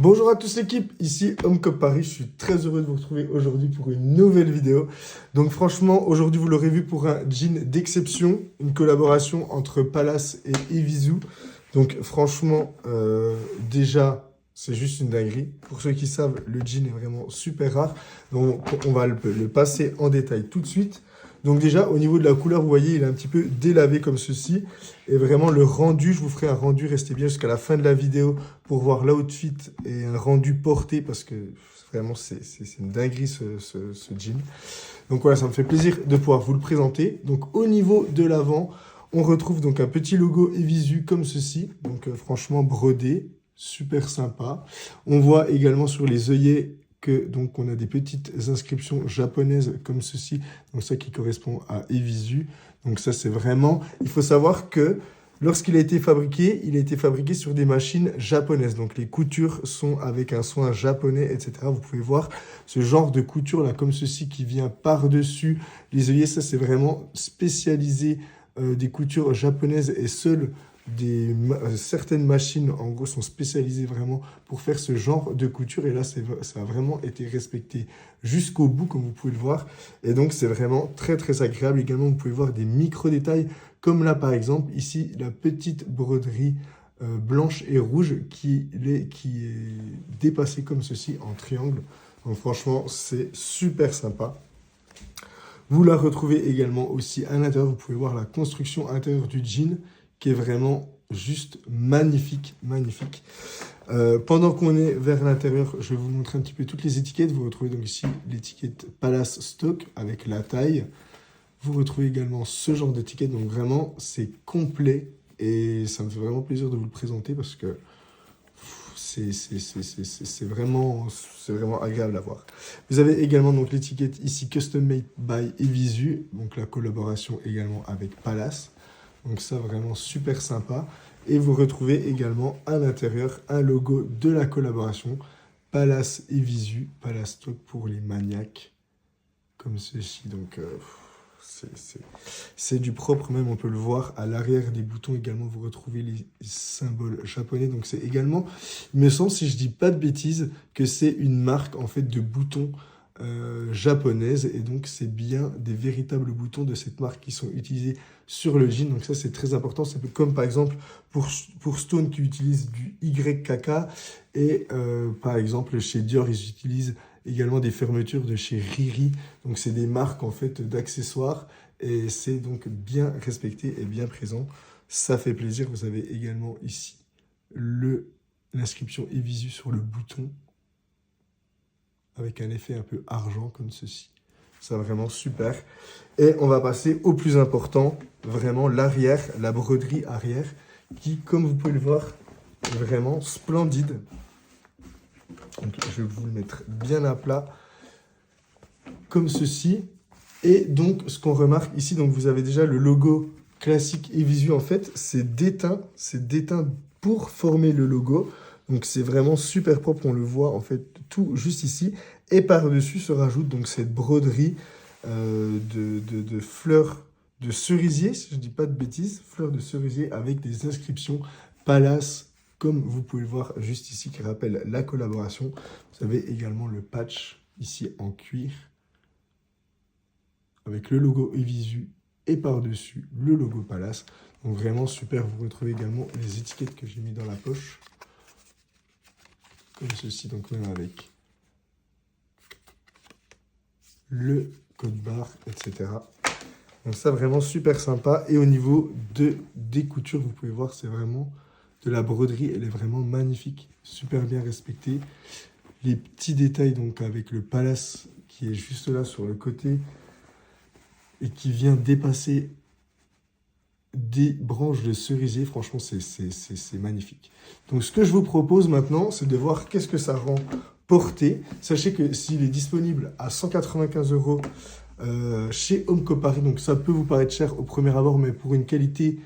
Bonjour à tous l'équipe, ici Homecop Paris, je suis très heureux de vous retrouver aujourd'hui pour une nouvelle vidéo. Donc franchement, aujourd'hui vous l'aurez vu pour un jean d'exception, une collaboration entre Palace et Evisu. Donc franchement, déjà, c'est juste une dinguerie. Pour ceux qui savent, le jean est vraiment super rare. Donc on va le passer en détail tout de suite. Donc déjà, au niveau de la couleur, vous voyez, il est un petit peu délavé comme ceci. Et vraiment, le rendu, je vous ferai un rendu, restez bien jusqu'à la fin de la vidéo pour voir l'outfit et un rendu porté, parce que vraiment, c'est une dinguerie ce jean. Donc voilà, ça me fait plaisir de pouvoir vous le présenter. Donc au niveau de l'avant, on retrouve donc un petit logo Evisu comme ceci. Donc franchement, brodé, super sympa. On voit également sur les œillets que donc on a des petites inscriptions japonaises comme ceci, donc ça qui correspond à Evisu. Donc ça c'est vraiment, il faut savoir que lorsqu'il a été fabriqué, il a été fabriqué sur des machines japonaises. Donc les coutures sont avec un soin japonais, etc. Vous pouvez voir ce genre de couture là comme ceci qui vient par-dessus les œillets. Ça c'est vraiment spécialisé des coutures japonaises et seules certaines machines, en gros, sont spécialisées vraiment pour faire ce genre de couture. Et là, ça a vraiment été respecté jusqu'au bout, comme vous pouvez le voir. Et donc, c'est vraiment très, très agréable. Également, vous pouvez voir des micro-détails, comme là, par exemple, ici, la petite broderie blanche et rouge qui est dépassée comme ceci en triangle. Donc, franchement, c'est super sympa. Vous la retrouvez également aussi à l'intérieur. Vous pouvez voir la construction intérieure du jean, qui est vraiment juste magnifique, magnifique. Pendant qu'on est vers l'intérieur, je vais vous montrer un petit peu toutes les étiquettes. Vous retrouvez donc ici l'étiquette Palace Stock avec la taille. Vous retrouvez également ce genre d'étiquette. Donc vraiment, c'est complet et ça me fait vraiment plaisir de vous le présenter parce que c'est vraiment agréable à voir. Vous avez également donc l'étiquette ici Custom Made by Evisu, donc la collaboration également avec Palace. Donc ça, vraiment super sympa. Et vous retrouvez également à l'intérieur un logo de la collaboration Palace Evisu, Palace Stock pour les maniaques, comme ceci. Donc c'est du propre même, on peut le voir. À l'arrière des boutons également, vous retrouvez les symboles japonais. Donc c'est également, il me semble, si je dis pas de bêtises, que c'est une marque en fait de boutons japonaise, et donc c'est bien des véritables boutons de cette marque qui sont utilisés sur le jean. Donc ça c'est très important. C'est comme par exemple pour Stone qui utilise du YKK, et par exemple chez Dior ils utilisent également des fermetures de chez Riri. Donc c'est des marques en fait d'accessoires et c'est donc bien respecté et bien présent. Ça fait plaisir. Vous avez également ici l'inscription Evisu sur le bouton, avec un effet un peu argent comme ceci. C'est vraiment super. Et on va passer au plus important, vraiment l'arrière, la broderie arrière, qui, comme vous pouvez le voir, est vraiment splendide. Donc, je vais vous le mettre bien à plat, comme ceci. Et donc, ce qu'on remarque ici, donc vous avez déjà le logo classique Evisu, en fait, c'est déteint pour former le logo. Donc c'est vraiment super propre, on le voit en fait tout juste ici. Et par-dessus se rajoute donc cette broderie de fleurs de cerisier, si je ne dis pas de bêtises, fleurs de cerisier avec des inscriptions Palace, comme vous pouvez le voir juste ici, qui rappelle la collaboration. Vous avez également le patch ici en cuir, avec le logo Evisu et par-dessus le logo Palace. Donc vraiment super, vous retrouvez également les étiquettes que j'ai mis dans la poche, comme ceci, donc même avec le code barre, etc. Donc ça, vraiment super sympa. Et au niveau des coutures, vous pouvez voir, c'est vraiment de la broderie. Elle est vraiment magnifique, super bien respectée. Les petits détails, donc avec le Palace qui est juste là sur le côté et qui vient dépasser des branches de cerisier. Franchement, c'est magnifique. Donc, ce que je vous propose maintenant, c'est de voir qu'est-ce que ça rend porté. Sachez que s'il est disponible à 195 € chez Homecop Paris, donc ça peut vous paraître cher au premier abord, mais pour une qualité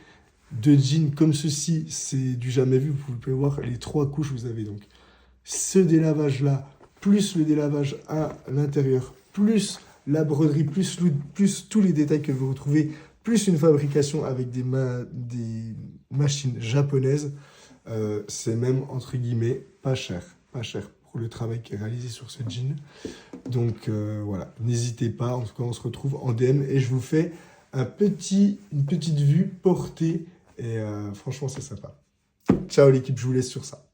de jean comme ceci, c'est du jamais vu. Vous pouvez voir les 3 couches. Vous avez donc ce délavage-là, plus le délavage à l'intérieur, plus la broderie, plus tous les détails que vous retrouvez, plus une fabrication avec des machines japonaises, c'est même, entre guillemets, pas cher. pas cher pour le travail qui est réalisé sur ce jean. Donc voilà, n'hésitez pas. En tout cas, on se retrouve en DM et je vous fais une petite vue portée. Et franchement, c'est sympa. Ciao l'équipe, je vous laisse sur ça.